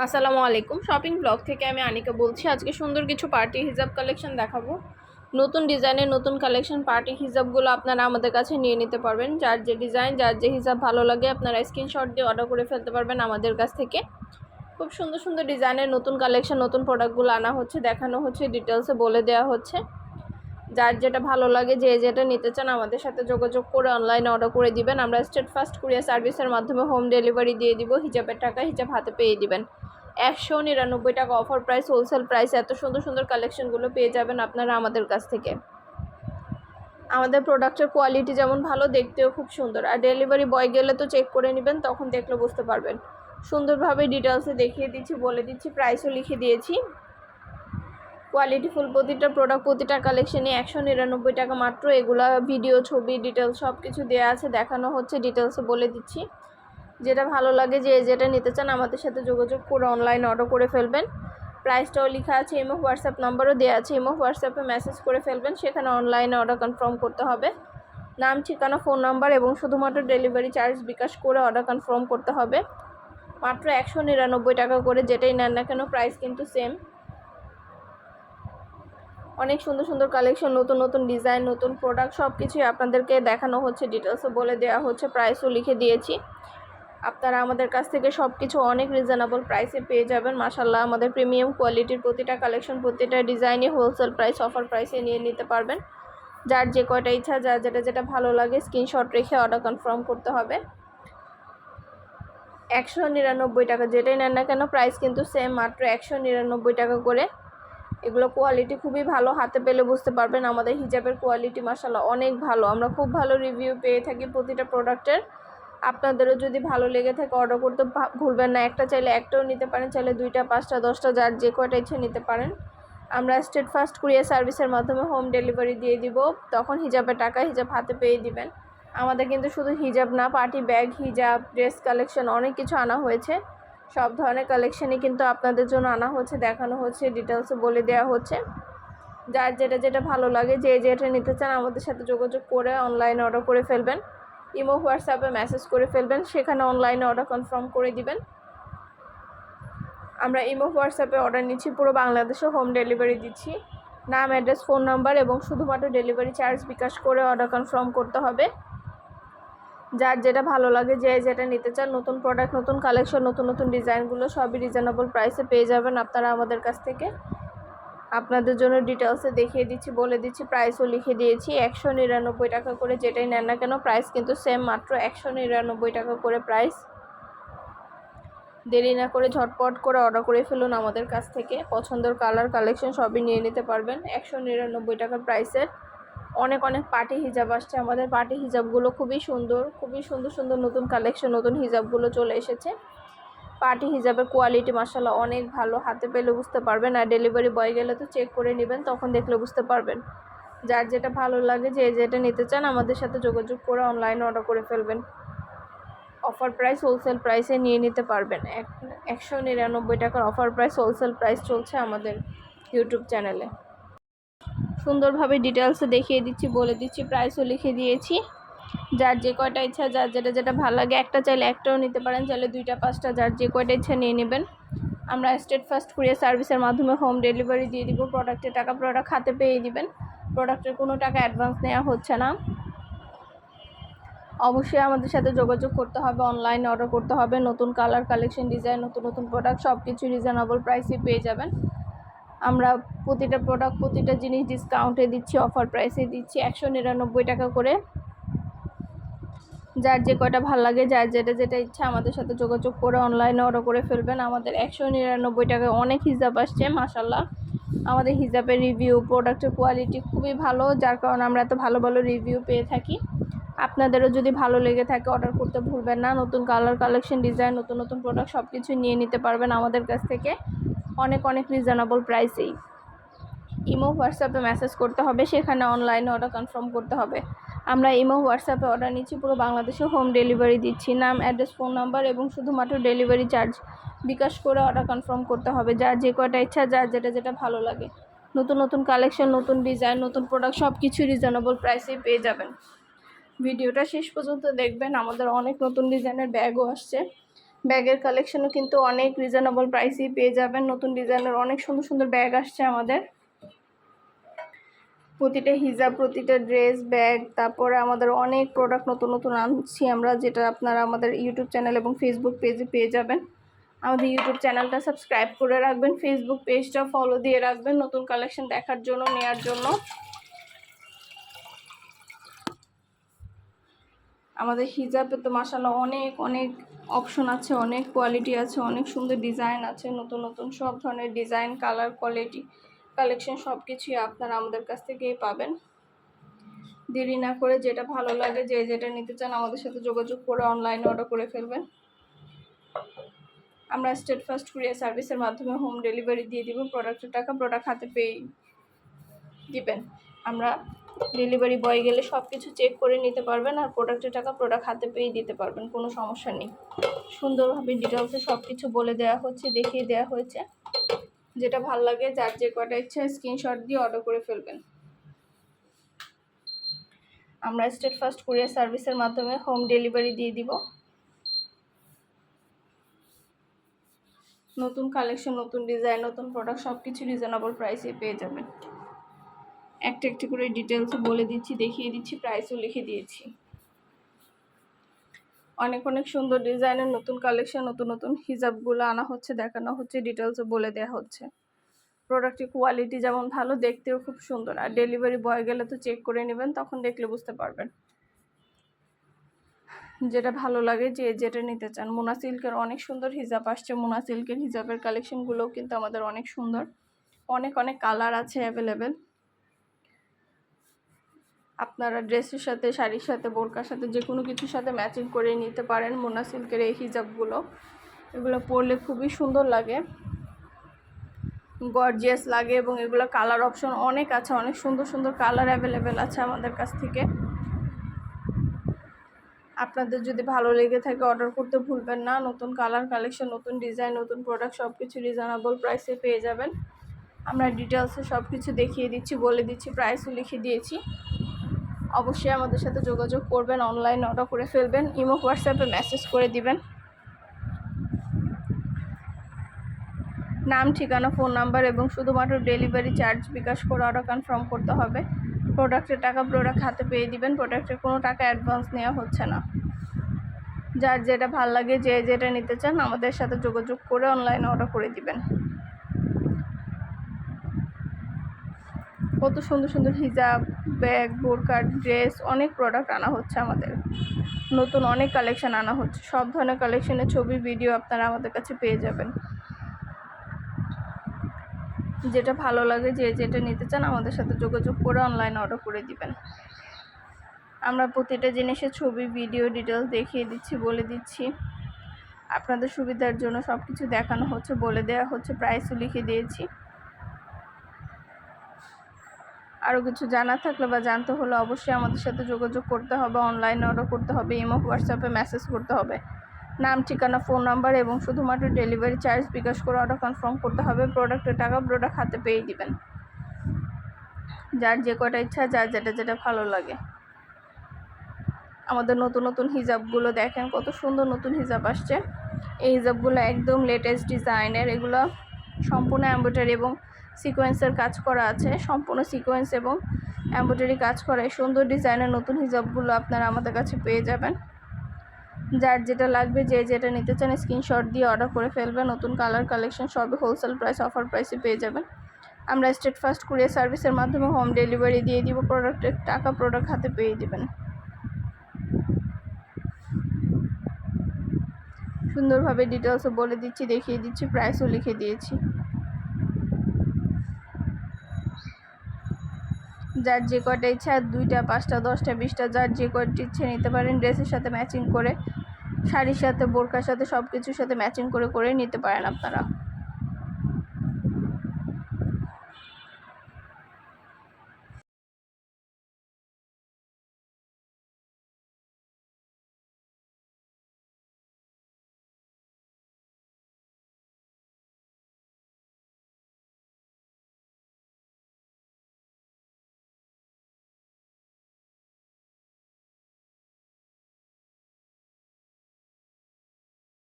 আসসালামু আলাইকুম। Shopping blog থেকে আমি আনিকা বলছি। আজকে সুন্দর কিছু পার্টি হিজাব কালেকশন দেখাবো। নতুন ডিজাইনের নতুন কালেকশন পার্টি হিজাবগুলো আপনারা আমাদের কাছে নিয়ে নিতে পারবেন। যার যে ডিজাইন, যার যে হিজাব ভালো লাগে আপনারা স্ক্রিনশট দিয়ে অর্ডার করে ফেলতে পারবেন আমাদের কাছ থেকে। খুব সুন্দর সুন্দর ডিজাইনের নতুন কালেকশন, নতুন প্রোডাক্টগুলো আনা হচ্ছে, দেখানো হচ্ছে, ডিটেলসে বলে দেওয়া হচ্ছে। যার যেটা ভালো লাগে, যে যেটা নিতে চান আমাদের সাথে যোগাযোগ করে অনলাইনে অর্ডার করে দিবেন। আমরা স্টেট ফাস্ট কুরিয়ার সার্ভিসের মাধ্যমে হোম ডেলিভারি দিয়ে দিব। হিজাবের টাকা হিজাব হাতে পেয়ে দিবেন। 199 টাকা অফার প্রাইস, হোলসেল প্রাইস। এত সুন্দর সুন্দর কালেকশনগুলো পেয়ে যাবেন আপনারা আমাদের কাছ থেকে। আমাদের প্রোডাক্টের কোয়ালিটি যেমন ভালো, দেখতেও খুব সুন্দর। আর ডেলিভারি বয় গেলে তো চেক করে নেবেন, তখন দেখলে বুঝতে পারবেন। সুন্দরভাবে ডিটেলসে দেখিয়ে দিচ্ছি, বলে দিচ্ছি, প্রাইসও লিখে দিয়েছি। কোয়ালিটিফুল প্রতিটা প্রোডাক্ট, প্রতিটা কালেকশনে 199 টাকা মাত্র। এগুলা ভিডিও, ছবি, ডিটেলস সব কিছু দেওয়া আছে, দেখানো হচ্ছে, ডিটেলসে বলে দিচ্ছি। যেটা ভালো লাগে, যে যেটা নিতে চান আমাদের সাথে যোগাযোগ করে অনলাইনে অর্ডার করে ফেলবেন। প্রাইসটাও লেখা আছে, ইমো হোয়াটসঅ্যাপ নাম্বারও দেওয়া আছে। ইমো হোয়াটসঅ্যাপে মেসেজ করে ফেলবেন, সেখানে অনলাইনে অর্ডার কনফার্ম করতে হবে। নাম, ঠিকানা, ফোন নাম্বার এবং শুধুমাত্র ডেলিভারি চার্জ বিকাশ করে অর্ডার কনফার্ম করতে হবে। মাত্র 199 টাকা করে, যেটাই নেন না কেন প্রাইস কিন্তু সেম। অনেক সুন্দর সুন্দর কালেকশন, নতুন নতুন ডিজাইন, নতুন প্রোডাক্ট সব কিছুই আপনাদেরকে দেখানো হচ্ছে, ডিটেলসও বলে দেওয়া হচ্ছে, প্রাইসও লিখে দিয়েছি। আপনারা আমাদের কাছ থেকে সব কিছু অনেক রিজনেবল প্রাইসে পেয়ে যাবেন। মাশাআল্লাহ, আমাদের প্রিমিয়াম কোয়ালিটির প্রতিটা কালেকশন, প্রতিটা ডিজাইনই হোলসেল প্রাইস, অফার প্রাইসে নিয়ে নিতে পারবেন। যার যে কয়টা ইচ্ছা, যার যেটা যেটা ভালো লাগে স্ক্রিনশট রেখে অর্ডার কনফার্ম করতে হবে। 199 টাকা, যেটাই নেন না কেন প্রাইস কিন্তু সেম, মাত্র 199 টাকা করে। এগুলো কোয়ালিটি খুবই ভালো, হাতে পেলে বুঝতে পারবেন। আমাদের হিজাবের কোয়ালিটি মাশাআল্লাহ অনেক ভালো, আমরা খুব ভালো রিভিউ পেয়ে থাকি প্রতিটা প্রোডাক্টের। আপনাদেরও যদি ভালো লেগে থাকে অর্ডার করতে ভুলবেন না। একটা চাইলে একটাও নিতে পারেন, চাইলে 2টা, 5টা, 10টা, যার যে কয়টা ইচ্ছে নিতে পারেন। আমরা স্টেট ফাস্ট কুরিয়ার সার্ভিসের মাধ্যমে হোম ডেলিভারি দিয়ে দিব, তখন হিজাবের টাকা হিজাব হাতে পেয়ে দিবেন। আমাদের কিন্তু শুধু হিজাব না, পার্টি ব্যাগ, হিজাব, ড্রেস কালেকশন অনেক কিছু আনা হয়েছে। সব ধরনের কালেকশনই কিন্তু আপনাদের জন্য আনা হচ্ছে, দেখানো হচ্ছে, ডিটেলসে বলে দেওয়া হচ্ছে। যার যেটা যেটা ভালো লাগে, যে যেটা নিতে চান আমাদের সাথে যোগাযোগ করে অনলাইনে অর্ডার করে ফেলবেন। ইমো হোয়াটসঅ্যাপে মেসেজ করে ফেলবেন, সেখানে অনলাইনে অর্ডার কনফার্ম করে দিবেন। আমরা ইমো হোয়াটসঅ্যাপে অর্ডার নিচ্ছি, পুরো বাংলাদেশে হোম ডেলিভারি দিচ্ছি। নাম, অ্যাড্রেস, ফোন নাম্বার এবং শুধুমাত্র ডেলিভারি চার্জ বিকাশ করে অর্ডার কনফার্ম করতে হবে। যার যেটা ভালো লাগে, যে যেটা নিতে চান, নতুন প্রোডাক্ট, নতুন কালেকশন, নতুন নতুন ডিজাইনগুলো সবই রিজনেবল প্রাইসে পেয়ে যাবেন আপনারা আমাদের কাছ থেকে। আপনাদের জন্য ডিটেলসে দেখিয়ে দিচ্ছি, বলে দিচ্ছি, প্রাইসও লিখে দিয়েছি। 199 টাকা করে, যেটাই নেন না কেন প্রাইস কিন্তু সেম, মাত্র 199 টাকা করে প্রাইস। দেরি না করে ঝটপট করে অর্ডার করে ফেলুন আমাদের কাছ থেকে। পছন্দের কালার, কালেকশন সবই নিয়ে নিতে পারবেন 199 টাকার প্রাইসের। অনেক অনেক পার্টি হিজাব আসছে, আমাদের পার্টি হিজাবগুলো খুবই সুন্দর, খুবই সুন্দর সুন্দর নতুন কালেকশন, নতুন হিজাবগুলো চলে এসেছে। পার্টি হিজাবের কোয়ালিটি মাশাআল্লাহ অনেক ভালো, হাতে পেলে বুঝতে পারবেন। আর ডেলিভারি বয় গেলে তো চেক করে নেবেন, তখন দেখলে বুঝতে পারবেন। যার যেটা ভালো লাগে, যে যেটা নিতে চান আমাদের সাথে যোগাযোগ করে অনলাইনে অর্ডার করে ফেলবেন। অফার প্রাইস, হোলসেল প্রাইসে নিয়ে নিতে পারবেন। 199 টাকার অফার প্রাইস, হোলসেল প্রাইস চলছে আমাদের ইউটিউব চ্যানেলে। সুন্দরভাবে ডিটেলসে দেখিয়ে দিচ্ছি, বলে দিচ্ছি, প্রাইসও লিখে দিয়েছি। যার যে কয়টা ইচ্ছা, যার যেটা যেটা ভালো লাগে, একটা চাইলে একটাও নিতে পারেন, চাইলে 2টা, 5টা, যার যে কয়টা ইচ্ছা নিয়ে নেবেন। আমরা স্টেট ফাস্ট কুরিয়ার সার্ভিসের মাধ্যমে হোম ডেলিভারি দিয়ে দিব। প্রোডাক্টের টাকা প্রোডাক্ট হাতে পেয়ে দিবেন। প্রোডাক্টের কোনো টাকা অ্যাডভান্স নেওয়া হচ্ছে না। অবশ্যই আমাদের সাথে যোগাযোগ করতে হবে, অনলাইনে অর্ডার করতে হবে। নতুন কালার, কালেকশন, ডিজাইন, নতুন নতুন প্রোডাক্ট সব কিছু রিজনেবল প্রাইসে পেয়ে যাবেন। আমরা প্রতিটা প্রোডাক্ট, প্রতিটা জিনিস ডিসকাউন্টে দিচ্ছি, অফার প্রাইসে দিচ্ছি 199 টাকা করে। যার যে কয়টা ভালো লাগে, যার যেটা যেটা ইচ্ছা আমাদের সাথে যোগাযোগ করে অনলাইনে অর্ডার করে ফেলবেন। আমাদের 199 টাকায় অনেক হিজাব আসছে মাশাআল্লাহ। আমাদের হিজাবের রিভিউ, প্রোডাক্টের কোয়ালিটি খুবই ভালো, যার কারণে আমরা এত ভালো ভালো রিভিউ পেয়ে থাকি। আপনাদেরও যদি ভালো লেগে থাকে অর্ডার করতে ভুলবেন না। নতুন কালার, কালেকশন, ডিজাইন, নতুন নতুন প্রোডাক্ট সব কিছু নিয়ে নিতে পারবেন আমাদের কাছ থেকে অনেক অনেক রিজনেবল প্রাইসেই। ইমো হোয়াটসঅ্যাপে মেসেজ করতে হবে, সেখানে অনলাইনে অর্ডার কনফার্ম করতে হবে। আমরা ইমো হোয়াটসঅ্যাপে অর্ডার নিচ্ছি, পুরো বাংলাদেশে হোম ডেলিভারি দিচ্ছি। নাম, অ্যাড্রেস, ফোন নাম্বার এবং শুধুমাত্র ডেলিভারি চার্জ বিকাশ করে অর্ডার কনফার্ম করতে হবে। যার যে কয়টা ইচ্ছা, যার যেটা যেটা ভালো লাগে, নতুন নতুন কালেকশন, নতুন ডিজাইন, নতুন প্রোডাক্ট সব কিছু রিজনেবল প্রাইসেই পেয়ে যাবেন। ভিডিওটা শেষ পর্যন্ত দেখবেন, আমাদের অনেক নতুন ডিজাইনের ব্যাগও আসছে। ব্যাগের কালেকশনও কিন্তু অনেক রিজনেবল প্রাইসেই পেয়ে যাবেন। নতুন ডিজাইনের অনেক সুন্দর সুন্দর ব্যাগ আসছে আমাদের। প্রতিটা হিজাব, প্রতিটা ড্রেস, ব্যাগ, তারপরে আমাদের অনেক প্রোডাক্ট নতুন নতুন আনছি আমরা, যেটা আপনারা আমাদের ইউটিউব চ্যানেল এবং ফেসবুক পেজে পেয়ে যাবেন। আমাদের ইউটিউব চ্যানেলটা সাবস্ক্রাইব করে রাখবেন, ফেসবুক পেজটা ফলো দিয়ে রাখবেন নতুন কালেকশন দেখার জন্য, নেওয়ার জন্য। আমাদের হিজাবে তো মাশাআল্লাহ অনেক অনেক অপশন আছে, অনেক কোয়ালিটি আছে, অনেক সুন্দর ডিজাইন আছে, নতুন নতুন সব ধরনের ডিজাইন, কালার, কোয়ালিটি, কালেকশন সব কিছুই আপনারা আমাদের কাছ থেকেই পাবেন। দেরি না করে যেটা ভালো লাগে, যে যেটা নিতে চান আমাদের সাথে যোগাযোগ করে অনলাইনে অর্ডার করে ফেলবেন। আমরা স্টেট ফার্স্ট কুরিয়ার সার্ভিসের মাধ্যমে হোম ডেলিভারি দিয়ে দিব। প্রোডাক্টের টাকা প্রোডাক্ট হাতে পেয়ে দিবেন। আমরা ডেলিভারি বয় গেলে সব কিছু চেক করে নিতে পারবেন, আর প্রোডাক্টের টাকা প্রোডাক্ট হাতে পেয়ে দিতে পারবেন, কোনো সমস্যা নেই। সুন্দরভাবে ডিটেলসে সব কিছু বলে দেওয়া হচ্ছে, দেখিয়ে দেওয়া হয়েছে। যেটা ভালো লাগে, যার যে কটা ইচ্ছা স্ক্রিনশট দিয়ে অর্ডার করে ফেলবেন। আমরা স্টেট ফার্স্ট কুরিয়ার সার্ভিসের মাধ্যমে হোম ডেলিভারি দিয়ে দিব। নতুন কালেকশন, নতুন ডিজাইন, নতুন প্রোডাক্ট সব কিছু রিজনেবল প্রাইসে পেয়ে যাবেন। একটা একটা করে ডিটেলস বলে দিচ্ছি, দেখিয়ে দিচ্ছি, প্রাইসও লিখে দিয়েছি। অনেক অনেক সুন্দর ডিজাইনের নতুন কালেকশন, নতুন নতুন হিজাবগুলো আনা হচ্ছে, দেখানো হচ্ছে, ডিটেলসও বলে দেওয়া হচ্ছে। প্রোডাক্টের কোয়ালিটি যেমন ভালো, দেখতেও খুব সুন্দর। আর ডেলিভারি বয় গেলে তো চেক করে নেবেন, তখন দেখলে বুঝতে পারবেন। যেটা ভালো লাগে, যে যেটা নিতে চান। মোনা সিল্কের অনেক সুন্দর হিজাব আসছে। মোনা সিল্কের হিজাবের কালেকশনগুলোও কিন্তু আমাদের অনেক সুন্দর, অনেক অনেক কালার আছে অ্যাভেলেবেল। আপনারা ড্রেসের সাথে, শাড়ির সাথে, বোরকার সাথে, যে কোনো কিছুর সাথে ম্যাচিং করে নিতে পারেন মোনা সিল্কের এই হিজাবগুলো। এগুলো পরলে খুবই সুন্দর লাগে, গর্জিয়াস লাগে, এবং এগুলো কালার অপশন অনেক আছে, অনেক সুন্দর সুন্দর কালার অ্যাভেলেবেল আছে আমাদের কাছ থেকে। আপনাদের যদি ভালো লেগে থাকে অর্ডার করতে ভুলবেন না। নতুন কালার, কালেকশন, নতুন ডিজাইন, নতুন প্রোডাক্ট সব কিছু রিজনেবল প্রাইসে পেয়ে যাবেন। আমরা ডিটেলসে সব কিছু দেখিয়ে দিচ্ছি, বলে দিচ্ছি, প্রাইসও লিখে দিয়েছি। অবশ্যই আমাদের সাথে যোগাযোগ করবেন, অনলাইন অর্ডার করে ফেলবেন, ইমো হোয়াটসঅ্যাপে মেসেজ করে দিবেন। নাম, ঠিকানা, ফোন নাম্বার এবং শুধুমাত্র ডেলিভারি চার্জ বিকাশ করে অর্ডার কনফার্ম করতে হবে। প্রোডাক্টের টাকা প্রোডাক্ট হাতে পেয়ে দিবেন। প্রোডাক্টের কোনো টাকা অ্যাডভান্স নেওয়া হচ্ছে না। যার যেটা ভালো লাগে, যে যেটা নিতে চান আমাদের সাথে যোগাযোগ করে অনলাইনে অর্ডার করে দিবেন। কত সুন্দর সুন্দর হিজাব, ব্যাগ, বোরকা, ড্রেস, অনেক প্রোডাক্ট আনা হচ্ছে আমাদের। নতুন অনেক কালেকশন আনা হচ্ছে। সব ধরনের কালেকশনের ছবি, ভিডিও আপনারা আমাদের কাছে পেয়ে যাবেন। যেটা ভালো লাগে, যে যেটা নিতে চান আমাদের সাথে যোগাযোগ করে অনলাইনে অর্ডার করে দিবেন। আমরা প্রতিটা জিনিসের ছবি, ভিডিও, ডিটেলস দেখিয়ে দিচ্ছি, বলে দিচ্ছি। আপনাদের সুবিধার জন্য সব কিছু দেখানো হচ্ছে, বলে দেওয়া হচ্ছে, প্রাইসও লিখে দিয়েছি। আরও কিছু জানা থাকলে বা জানতে হলে অবশ্যই আমাদের সাথে যোগাযোগ করতে হবে, অনলাইনে অর্ডার করতে হবে, ইমো হোয়াটসঅ্যাপে মেসেজ করতে হবে। নাম, ঠিকানা, ফোন নাম্বার এবং শুধুমাত্র ডেলিভারি চার্জ বিকাশ করে অর্ডার কনফার্ম করতে হবে। প্রোডাক্টের টাকা প্রোডাক্ট হাতে পেয়ে দিবেন। যার যে কটা ইচ্ছা, যার যেটা যেটা ভালো লাগে। আমাদের নতুন নতুন হিজাবগুলো দেখেন, কত সুন্দর নতুন হিজাব আসছে। এই হিজাবগুলো একদম লেটেস্ট ডিজাইনের। এগুলো সম্পূর্ণ এমব্রয়ডারি এবং সিকোয়েন্সের কাজ করা আছে। সম্পূর্ণ সিকোয়েন্স এবং এমব্রয়ডারি কাজ করা এই সুন্দর ডিজাইনের নতুন হিজাবগুলো আপনারা আমাদের কাছে পেয়ে যাবেন। যার যেটা লাগবে, যে যেটা নিতে চান স্ক্রিনশট দিয়ে অর্ডার করে ফেলবেন। নতুন কালার, কালেকশন সবই হোলসেল প্রাইস, অফার প্রাইসে পেয়ে যাবেন। আমরা স্টেট ফার্স্ট কুরিয়ার সার্ভিসের মাধ্যমে হোম ডেলিভারি দিয়ে দিব। প্রোডাক্টের টাকা প্রোডাক্ট হাতে পেয়ে দিবেন। সুন্দরভাবে ডিটেলসও বলে দিচ্ছি, দেখিয়ে দিচ্ছি, প্রাইসও লিখে দিয়েছি। যার যে কয়টা ইচ্ছা, 2টা, 5টা, 10টা, 20টা, যার যে কয়টা ইচ্ছে নিতে পারেন। ড্রেসের সাথে ম্যাচিং করে, শাড়ির সাথে, বোরকার সাথে, সব কিছুর সাথে ম্যাচিং করে করে নিতে পারেন আপনারা।